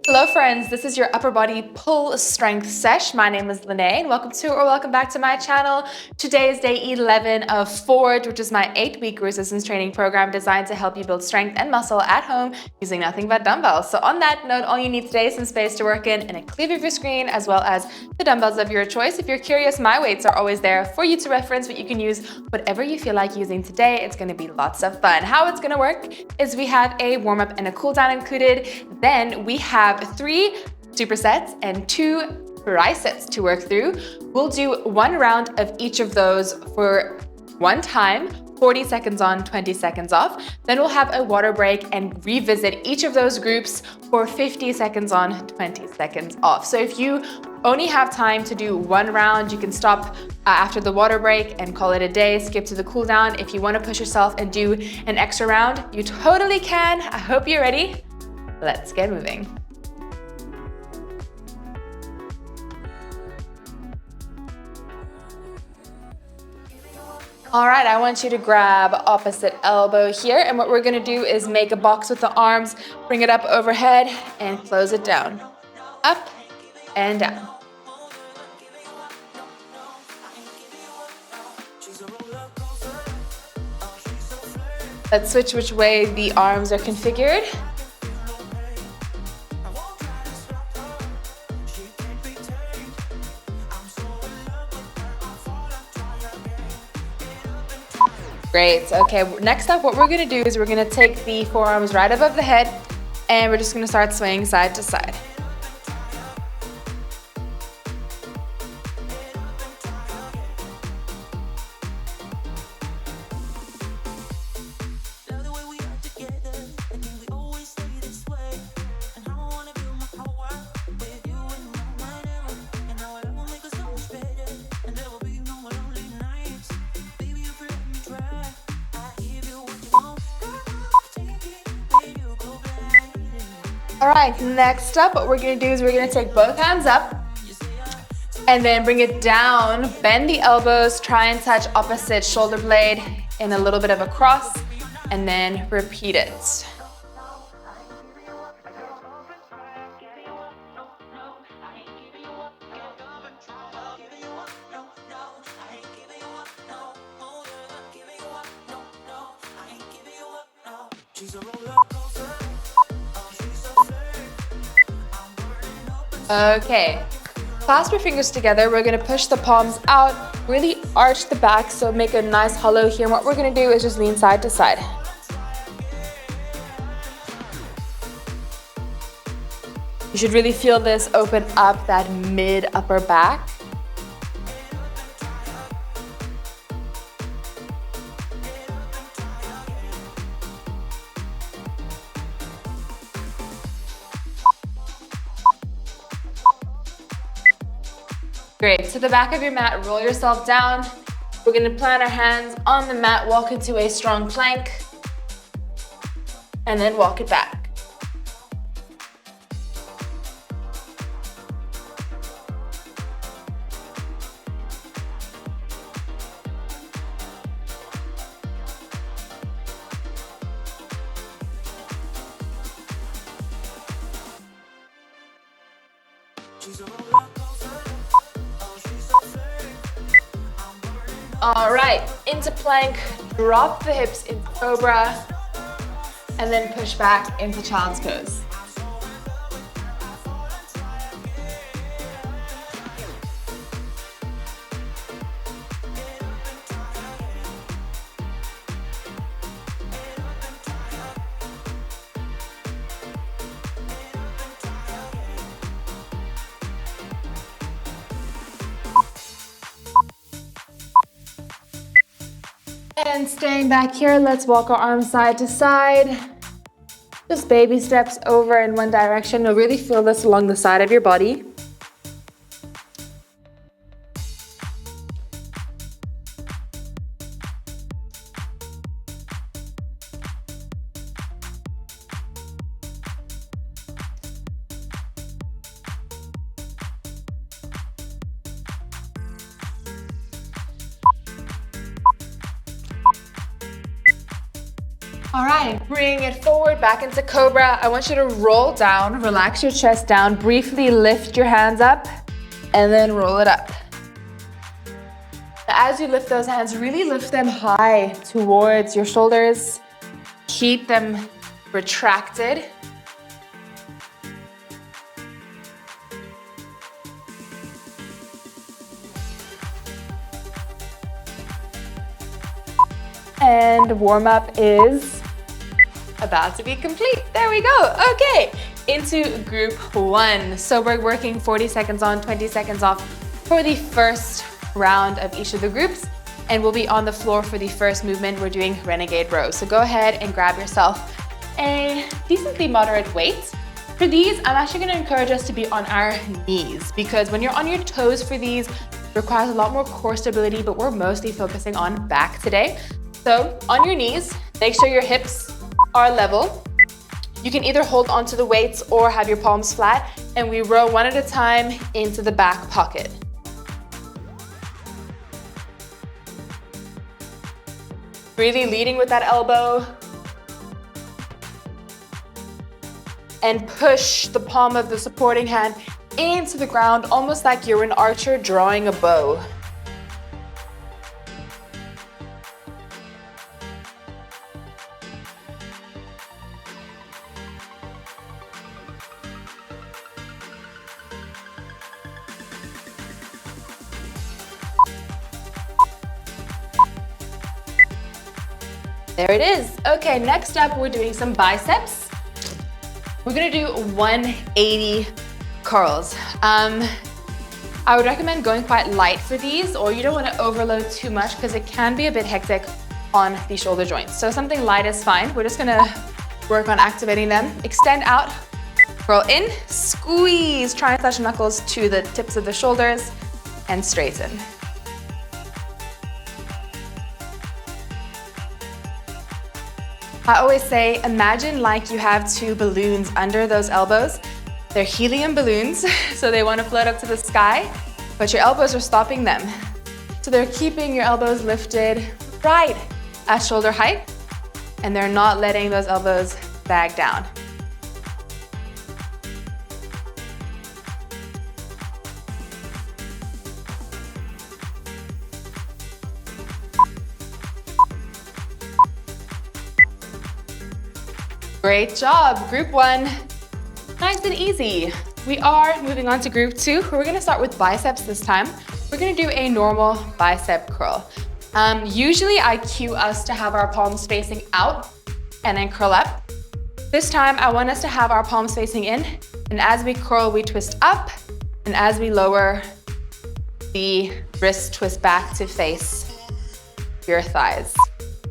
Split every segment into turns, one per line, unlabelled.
Hello friends, this is your upper body pull strength sesh. My name is Liney and welcome back to my channel. Today is day 11 of Forge, which is my 8-week resistance training program designed to help you build strength and muscle at home using nothing but dumbbells. So on that note, all you need today is some space to work in and a clear view of your screen, as well as the dumbbells of your choice. If you're curious, my weights are always there for you to reference, but you can use whatever you feel like using today. It's going to be lots of fun. How it's going to work is we have a warm-up and a cool down included. Then we have 3 supersets and 2 triceps to work through. We'll do 1 round of each of those for 1 time, 40 seconds on, 20 seconds off. Then we'll have a water break and revisit each of those groups for 50 seconds on, 20 seconds off. So if you only have time to do 1 round, you can stop after the water break and call it a day, skip to the cool down. If you want to push yourself and do an extra round, you totally can. I hope you're ready. Let's get moving. All right, I want you to grab opposite elbow here, and what we're gonna do is make a box with the arms, bring it up overhead, and close it down. Up and down. Let's switch which way the arms are configured. Great, okay, next up what we're gonna do is we're gonna take the forearms right above the head and we're just gonna start swaying side to side. All right, next up, what we're gonna do is we're gonna take both hands up and then bring it down, bend the elbows, try and touch opposite shoulder blade in a little bit of a cross, and then repeat it. Okay, clasp your fingers together. We're gonna push the palms out, really arch the back, so make a nice hollow here. And what we're gonna do is just lean side to side. You should really feel this open up that mid upper back. Great, to the back of your mat, roll yourself down. We're gonna plant our hands on the mat, walk into a strong plank, and then walk it back. All right, into plank, drop the hips in cobra, and then push back into child's pose. And staying back here, let's walk our arms side to side. Just baby steps over in one direction. You'll really feel this along the side of your body. All right, bring it forward, back into Cobra. I want you to roll down, relax your chest down, briefly lift your hands up, and then roll it up. As you lift those hands, really lift them high towards your shoulders. Keep them retracted. And warm up is about to be complete. There we go. Okay, into group one. So we're working 40 seconds on, 20 seconds off for the first round of each of the groups, and we'll be on the floor for the first movement. We're doing renegade rows. So go ahead and grab yourself a decently moderate weight. For these, I'm actually going to encourage us to be on our knees, because when you're on your toes for these, it requires a lot more core stability, but we're mostly focusing on back today. So on your knees, make sure your hips are level. You can either hold onto the weights or have your palms flat, and we row one at a time into the back pocket. Really leading with that elbow. And push the palm of the supporting hand into the ground, almost like you're an archer drawing a bow. There it is. Okay, next up, we're doing some biceps. We're gonna do 180 curls. I would recommend going quite light for these, or you don't wanna overload too much because it can be a bit hectic on the shoulder joints. So something light is fine. We're just gonna work on activating them. Extend out, curl in, squeeze, try and touch knuckles to the tips of the shoulders, and straighten. I always say, imagine like you have two balloons under those elbows. They're helium balloons, so they want to float up to the sky, but your elbows are stopping them. So they're keeping your elbows lifted right at shoulder height, and they're not letting those elbows bag down. Great job, group one. Nice and easy. We are moving on to group two. We're gonna start with biceps this time. We're gonna do a normal bicep curl. Usually I cue us to have our palms facing out and then curl up. This time I want us to have our palms facing in, and as we curl, we twist up, and as we lower, the wrists twist back to face your thighs.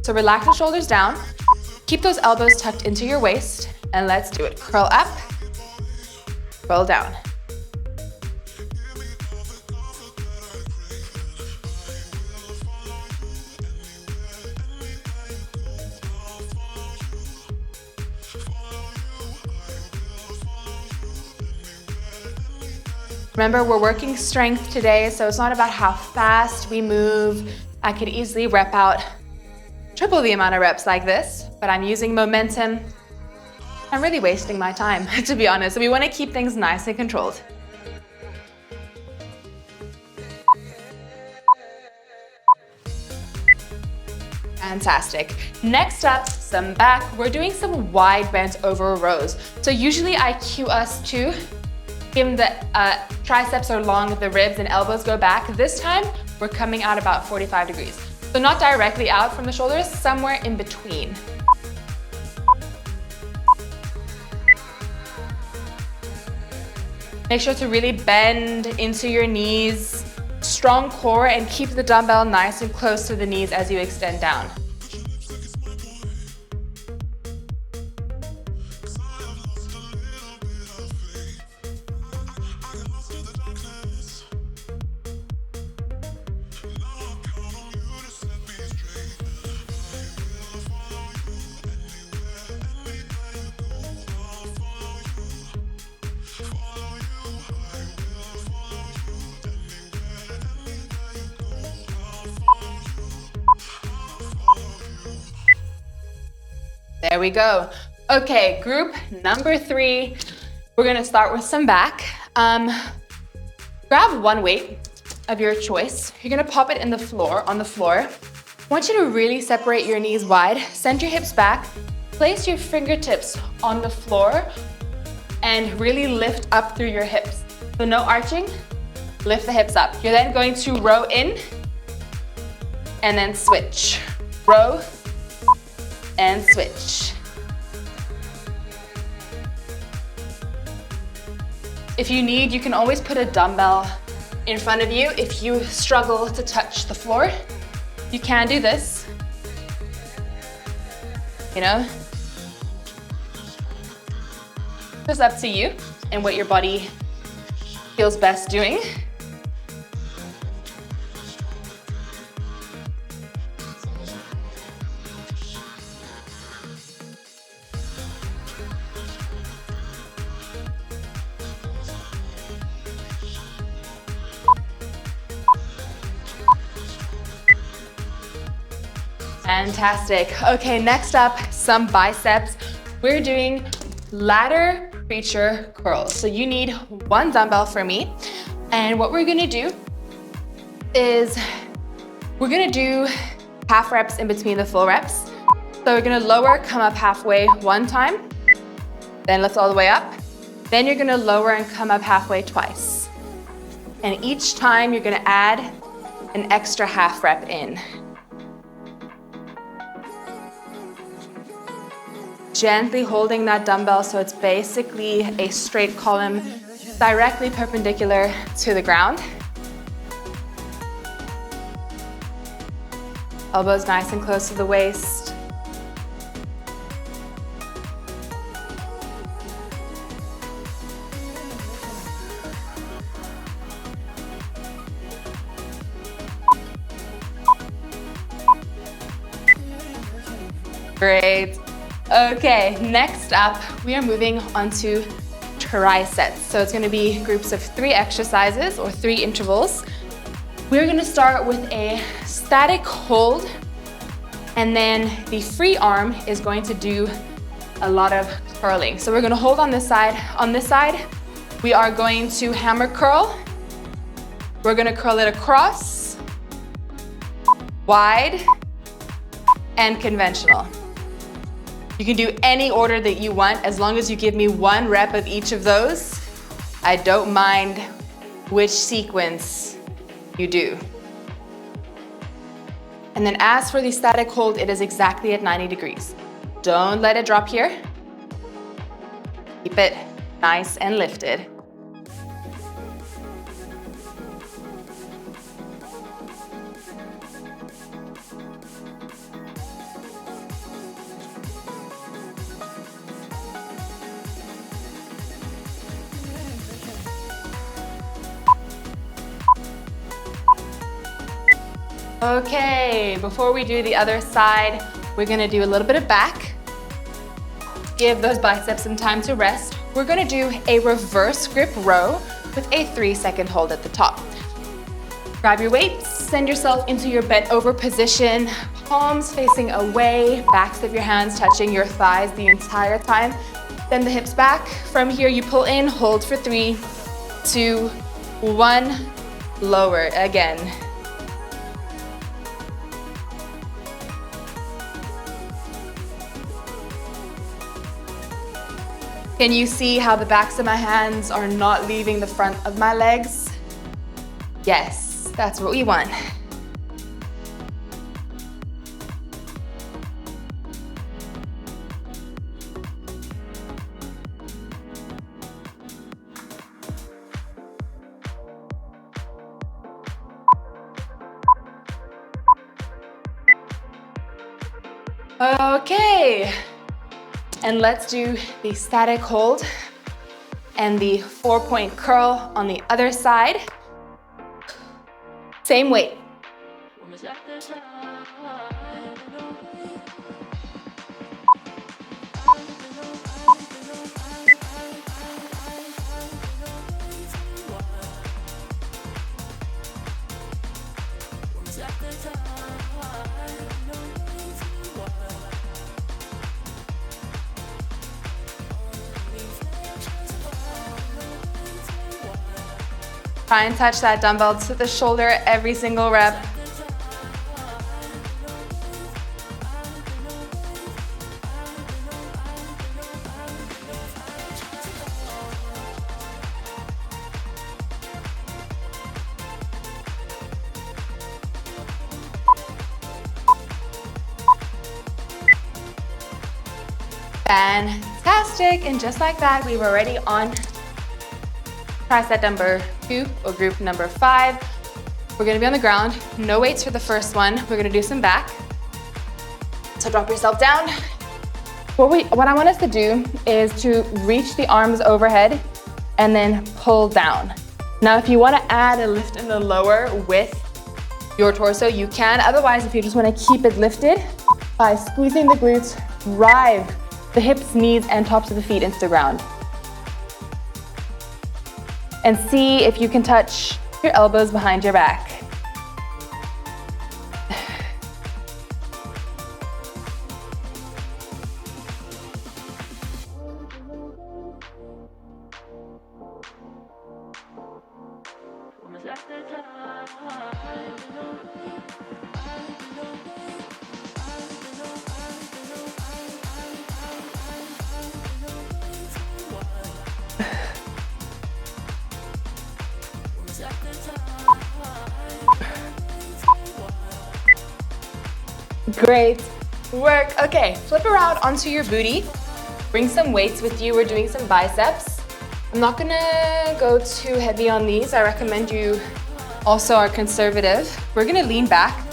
So relax the shoulders down. Keep those elbows tucked into your waist, and let's do it. Curl up, curl down. Remember, we're working strength today, so it's not about how fast we move. I could easily rep out triple the amount of reps like this, but I'm using momentum. I'm really wasting my time, to be honest. So we want to keep things nice and controlled. Fantastic. Next up, some back. We're doing some wide bent over rows. So usually I cue us to give the triceps are long, the ribs and elbows go back. This time, we're coming out about 45 degrees. So not directly out from the shoulders, somewhere in between. Make sure to really bend into your knees, strong core, and keep the dumbbell nice and close to the knees as you extend down. There we go. Okay, group number 3. We're gonna start with some back. Grab one weight of your choice. You're gonna pop it on the floor. I want you to really separate your knees wide, send your hips back, place your fingertips on the floor, and really lift up through your hips. So no arching, lift the hips up. You're then going to row in, and then switch. Row, and switch. If you need, you can always put a dumbbell in front of you. If you struggle to touch the floor, you can do this. You know? Just up to you and what your body feels best doing. Fantastic. Okay, next up, some biceps. We're doing ladder preacher curls. So you need one dumbbell for me. And what we're gonna do is we're gonna do half reps in between the full reps. So we're gonna lower, come up halfway one time, then lift all the way up. Then you're gonna lower and come up halfway twice. And each time you're gonna add an extra half rep in. Gently holding that dumbbell so it's basically a straight column directly perpendicular to the ground. Elbows nice and close to the waist. Great. Okay, next up, we are moving on to triceps. So it's gonna be groups of 3 exercises or 3 intervals. We're gonna start with a static hold, and then the free arm is going to do a lot of curling. So we're gonna hold on this side. On this side, we are going to hammer curl. We're gonna curl it across, wide, and conventional. You can do any order that you want as long as you give me 1 rep of each of those. I don't mind which sequence you do. And then as for the static hold, it is exactly at 90 degrees. Don't let it drop here. Keep it nice and lifted. Okay, before we do the other side, we're gonna do a little bit of back. Give those biceps some time to rest. We're gonna do a reverse grip row with a 3-second hold at the top. Grab your weights, send yourself into your bent over position, palms facing away, backs of your hands touching your thighs the entire time. Then the hips back. From here, you pull in, hold for 3, 2, 1, lower again. Can you see how the backs of my hands are not leaving the front of my legs? Yes, that's what we want. Okay. And let's do the static hold and the 4-point curl on the other side. Same weight. Try and touch that dumbbell to the shoulder every single rep. Fantastic, and just like that, we've already on tricep number 2 or group number 5. We're gonna be on the ground, no weights for the first one. We're gonna do some back. So drop yourself down. What I want us to do is to reach the arms overhead and then pull down. Now, if you wanna add a lift in the lower with your torso, you can. Otherwise, if you just wanna keep it lifted, by squeezing the glutes, drive the hips, knees, and tops of the feet into the ground. And see if you can touch your elbows behind your back. Great work. Okay, flip around onto your booty. Bring some weights with you. We're doing some biceps. I'm not gonna go too heavy on these. I recommend you also are conservative. We're gonna lean back.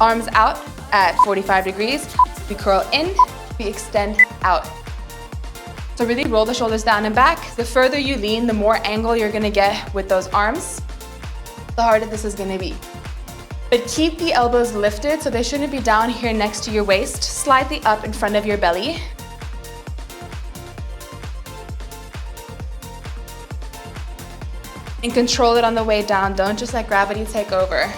Arms out at 45 degrees. We curl in, we extend out. So really roll the shoulders down and back. The further you lean, the more angle you're gonna get with those arms, the harder this is gonna be. But keep the elbows lifted so they shouldn't be down here next to your waist, slightly up in front of your belly. And control it on the way down. Don't just let gravity take over.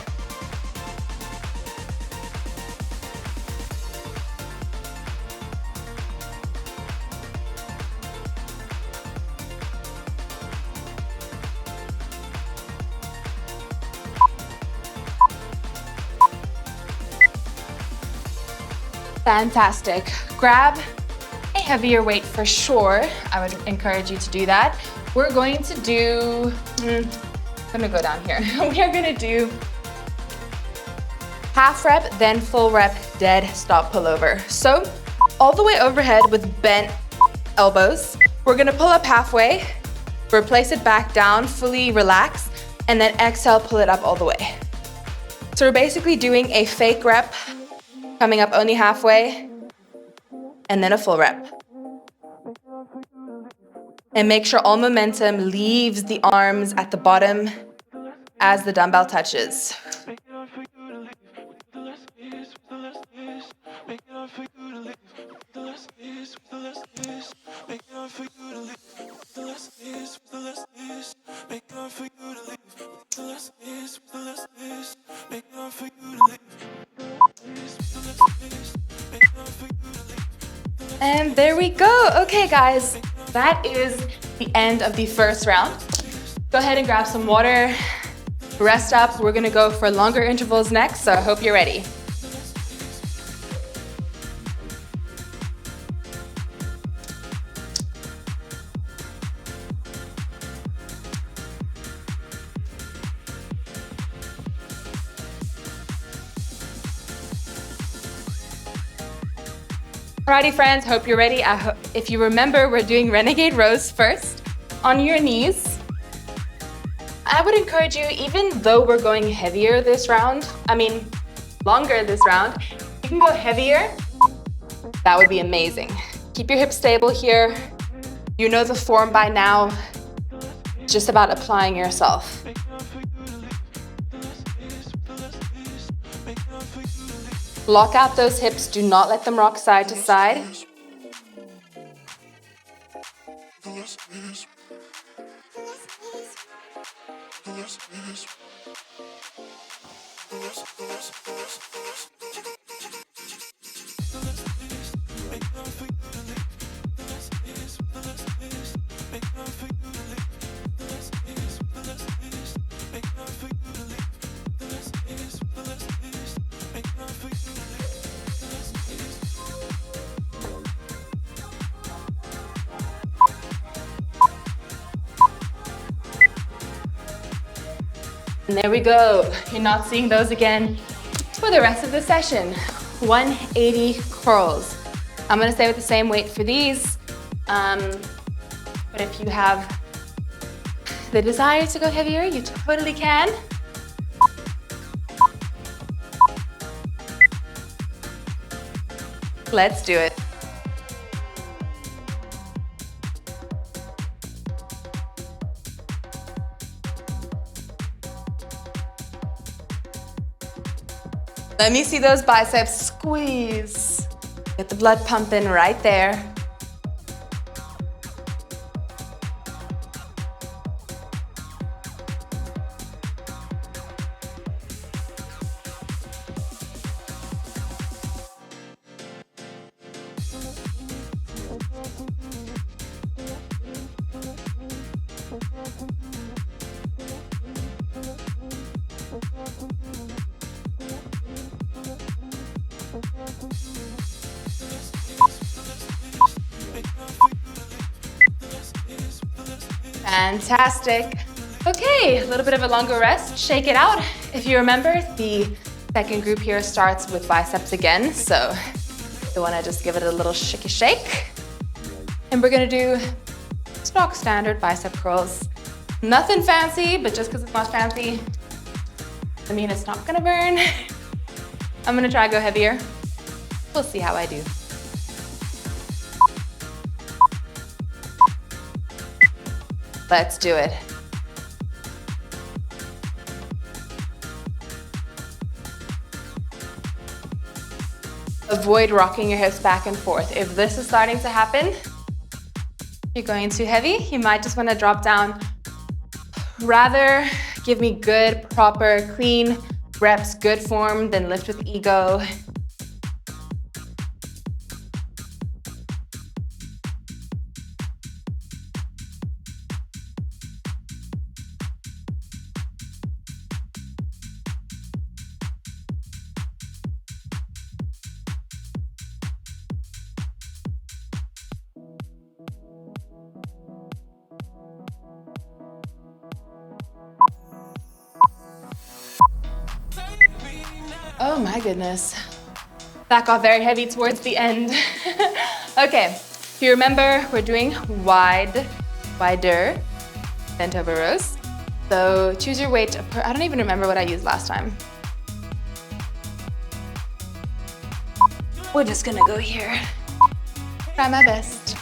Fantastic. Grab a heavier weight for sure. I would encourage you to do that. We're going to do, I'm gonna go down here. We're gonna do half rep, then full rep, dead stop pullover. So all the way overhead with bent elbows. We're gonna pull up halfway, replace it back down, fully relax, and then exhale, pull it up all the way. So we're basically doing a fake rep, coming up only halfway, and then a full rep. And make sure all momentum leaves the arms at the bottom as the dumbbell touches. And there we go. Okay, guys, that is the end of the first round. Go ahead and grab some water, rest up. We're gonna go for longer intervals next, so I hope you're ready. Alrighty friends, hope you're ready. If you remember, we're doing renegade rows first on your knees. I would encourage you, even though we're going heavier this round, longer this round, you can go heavier. That would be amazing. Keep your hips stable here. You know the form by now. It's just about applying yourself. Lock out those hips, do not let them rock side to side. And there we go. You're not seeing those again for the rest of the session. 180 curls. I'm gonna stay with the same weight for these. But if you have the desire to go heavier, you totally can. Let's do it. Let me see those biceps squeeze. Get the blood pumping right there. Fantastic. Okay, a little bit of a longer rest. Shake it out. If you remember, the second group here starts with biceps again, so you want to just give it a little shaky shake. And we're going to do stock standard bicep curls. Nothing fancy, but just because it's not fancy, I mean it's not going to burn. I'm going to try to go heavier. We'll see how I do. Let's do it. Avoid rocking your hips back and forth. If this is starting to happen, you're going too heavy, you might just want to drop down. Rather give me good, proper, clean reps, good form, than lift with ego. Oh my goodness. That got very heavy towards the end. Okay, if you remember, we're doing wider bent over rows. So choose your weight. I don't even remember what I used last time. We're just gonna go here. Try my best.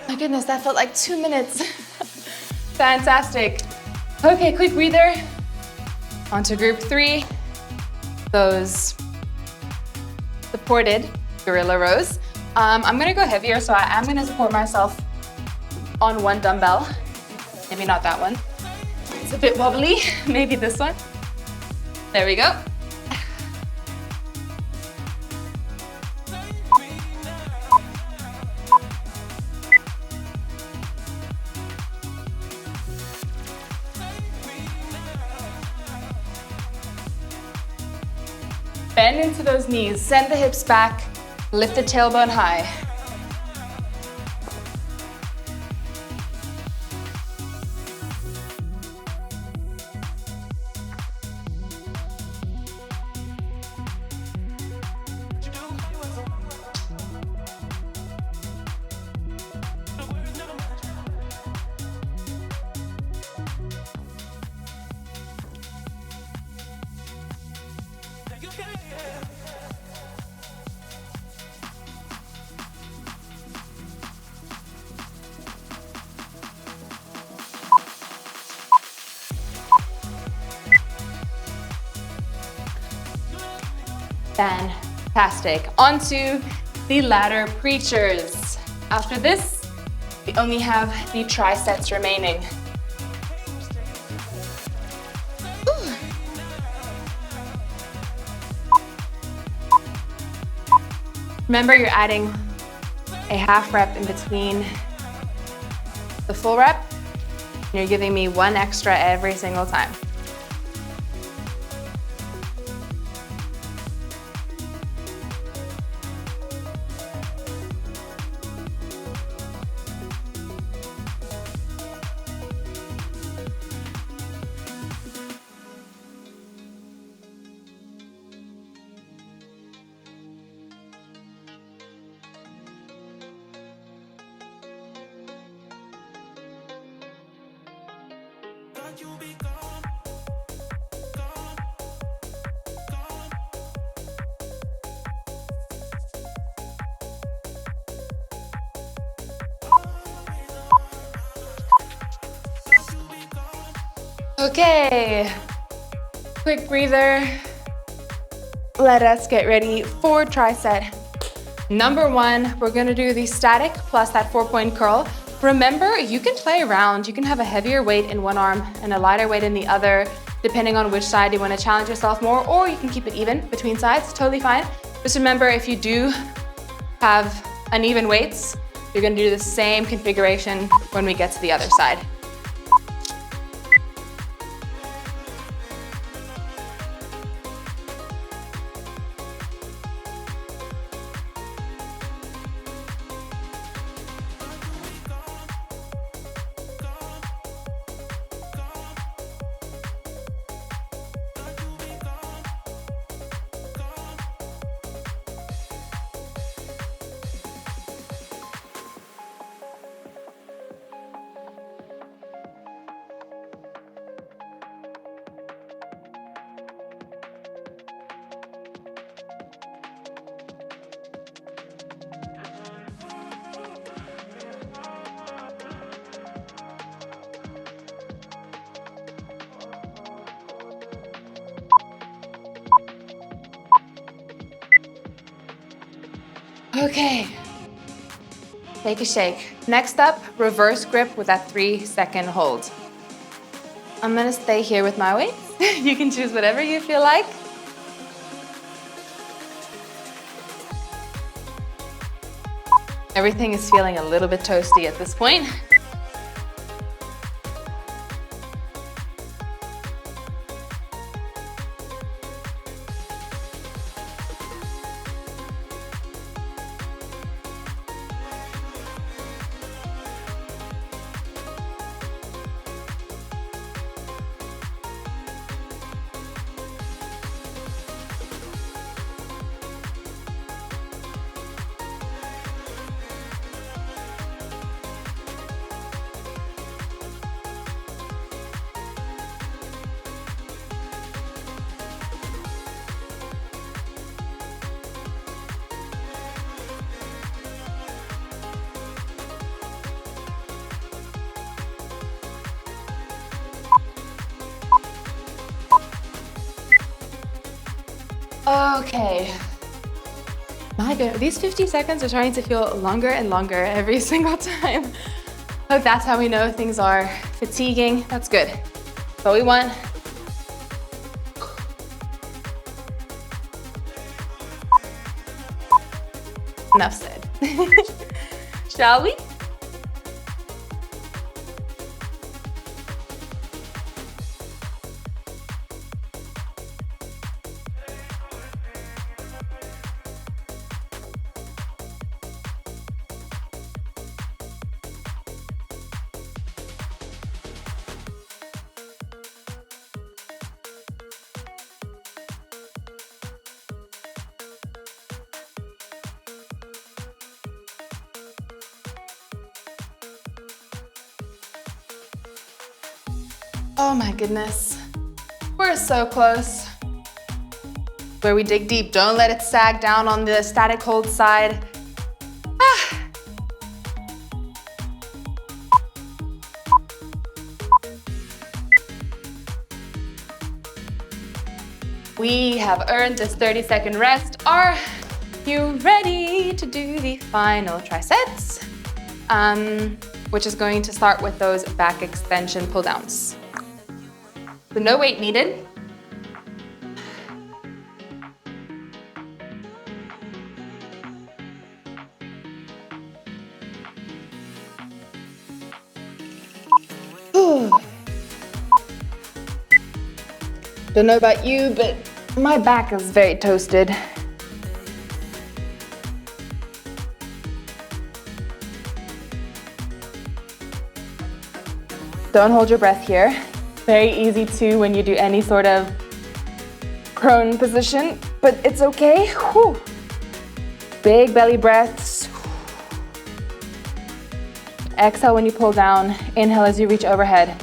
My goodness, that felt like 2 minutes. Fantastic. Okay, quick breather. On to group 3. Those supported gorilla rows. I'm gonna go heavier, so I am gonna support myself on one dumbbell. Maybe not that one. It's a bit wobbly. Maybe this one. There we go. Bend into those knees, send the hips back, lift the tailbone high. Fantastic. Onto the ladder preachers. After this, we only have the triceps remaining. Ooh. Remember, you're adding a half rep in between the full rep. You're giving me one extra every single time. Okay, quick breather. Let us get ready for tricep. Number one, we're gonna do the static plus that 4-point curl. Remember, you can play around. You can have a heavier weight in one arm and a lighter weight in the other, depending on which side you wanna challenge yourself more, or you can keep it even between sides, totally fine. Just remember, if you do have uneven weights, you're gonna do the same configuration when we get to the other side. Okay, take a shake. Next up, reverse grip with that 3-second hold. I'm gonna stay here with my weights. You can choose whatever you feel like. Everything is feeling a little bit toasty at this point. Okay. My goodness, these 50 seconds are starting to feel longer and longer every single time. But that's how we know things are fatiguing. That's good. That's what we want. Enough said. Shall we? Oh my goodness. We're so close. Where we dig deep, don't let it sag down on the static hold side. Ah. We have earned this 30-second rest. Are you ready to do the final trisets? Which is going to start with those back extension pull downs. So no weight needed. Don't know about you, but my back is very toasted. Don't hold your breath here. Very easy to when you do any sort of prone position, but it's okay. Whew. Big belly breaths. Exhale when you pull down. Inhale as you reach overhead.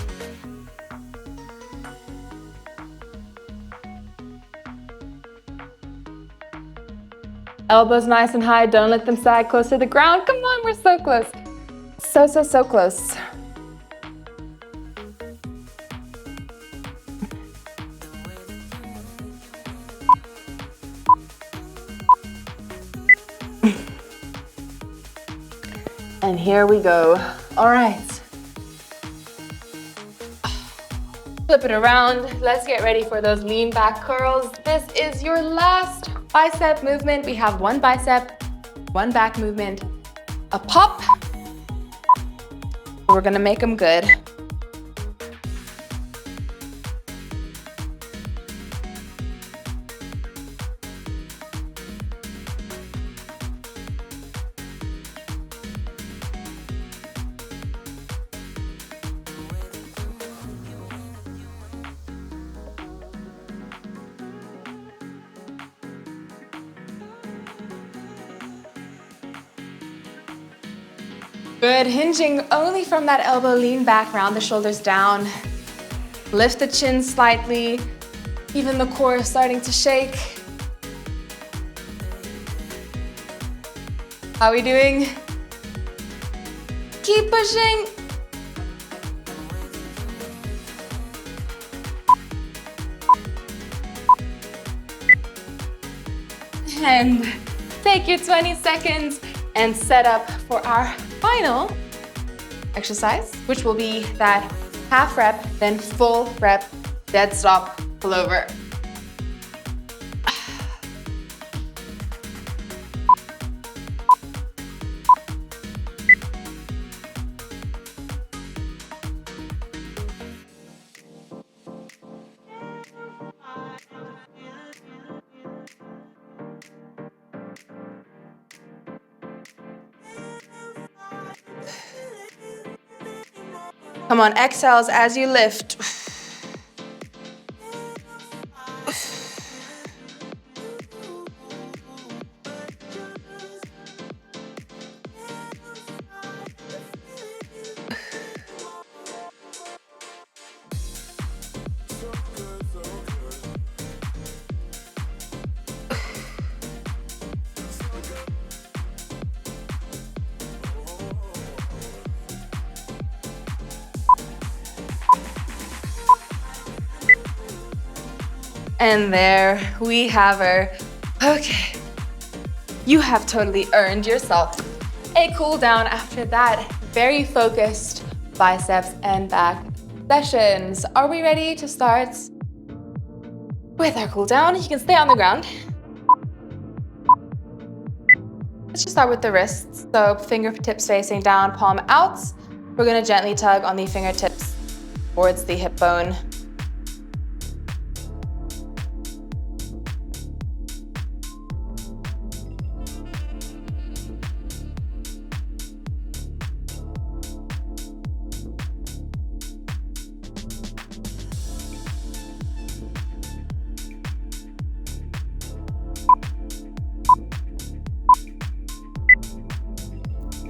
Elbows nice and high, don't let them sag close to the ground. Come on, we're so close. So close. And here we go. All right. Flip it around. Let's get ready for those lean back curls. This is your last bicep movement. We have one bicep, one back movement, a pop. We're gonna make them good. Good, hinging only from that elbow, lean back, round the shoulders down. Lift the chin slightly, even the core is starting to shake. How are we doing? Keep pushing. And take your 20 seconds and set up for our final exercise, which will be that half rep, then full rep, dead stop, pull over. Come on, exhales as you lift. And there we have her. Okay, you have totally earned yourself a cool down after that very focused biceps and back sessions. Are we ready to start with our cool down? You can stay on the ground. Let's just start with the wrists. So fingertips facing down, palm out. We're gonna gently tug on the fingertips towards the hip bone.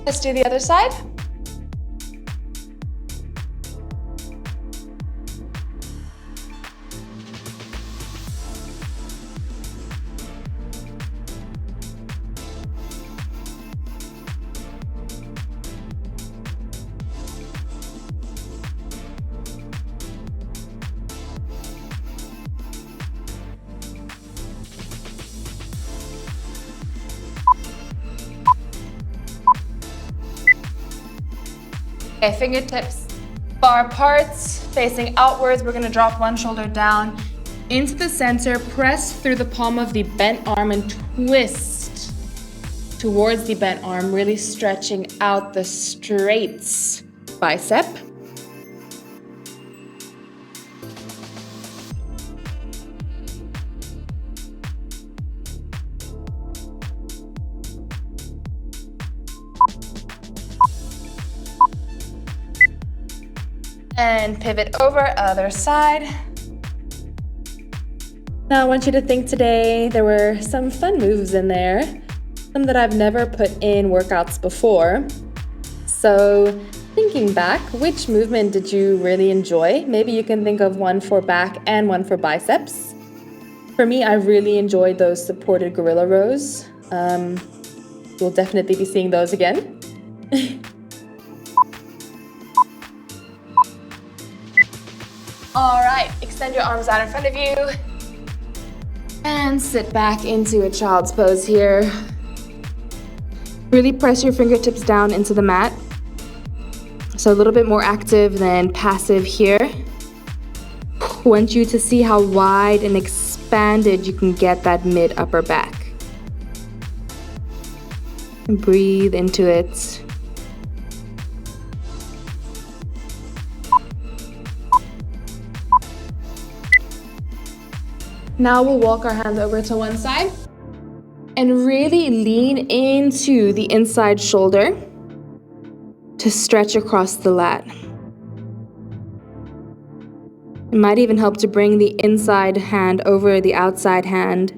Let's do the other side. Okay, fingertips far apart, facing outwards. We're gonna drop one shoulder down into the center, press through the palm of the bent arm and twist towards the bent arm, really stretching out the straight bicep. And pivot over, other side. Now I want you to think today, there were some fun moves in there, some that I've never put in workouts before. So thinking back, which movement did you really enjoy? Maybe you can think of one for back and one for biceps. For me, I really enjoyed those supported gorilla rows. We'll definitely be seeing those again. All right, extend your arms out in front of you and sit back into a child's pose here. Really press your fingertips down into the mat. So a little bit more active than passive here. I want you to see how wide and expanded you can get that mid upper back. And breathe into it. Now we'll walk our hands over to one side and really lean into the inside shoulder to stretch across the lat. It might even help to bring the inside hand over the outside hand.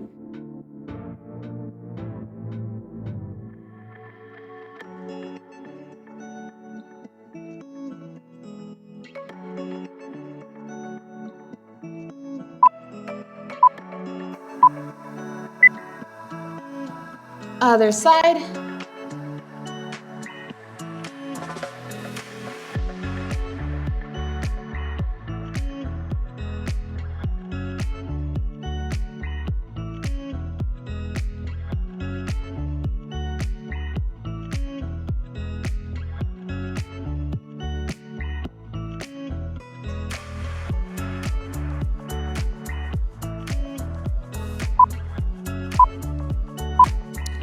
Other side.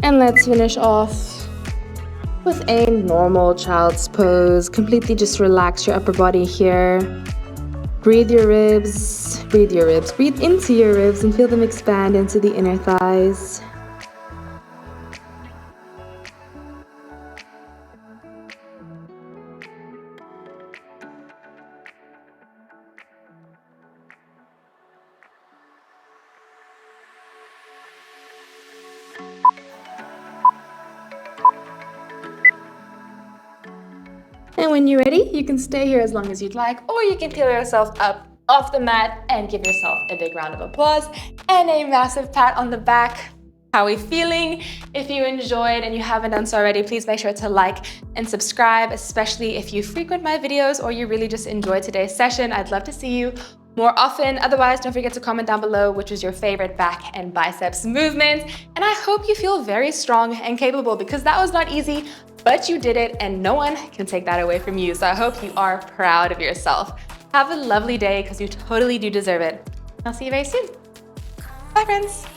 And let's finish off with a normal child's pose. Completely just relax your upper body here. Breathe your ribs, breathe your ribs. Breathe into your ribs and feel them expand into the inner thighs. And when you're ready, you can stay here as long as you'd like, or you can peel yourself up off the mat and give yourself a big round of applause and a massive pat on the back. How are we feeling? If you enjoyed and you haven't done so already, please make sure to like and subscribe, especially if you frequent my videos or you really just enjoyed today's session. I'd love to see you more often. Otherwise, don't forget to comment down below which was your favorite back and biceps movement. And I hope you feel very strong and capable, because that was not easy, but you did it and no one can take that away from you. So I hope you are proud of yourself. Have a lovely day, because you totally do deserve it. I'll see you very soon. Bye, friends.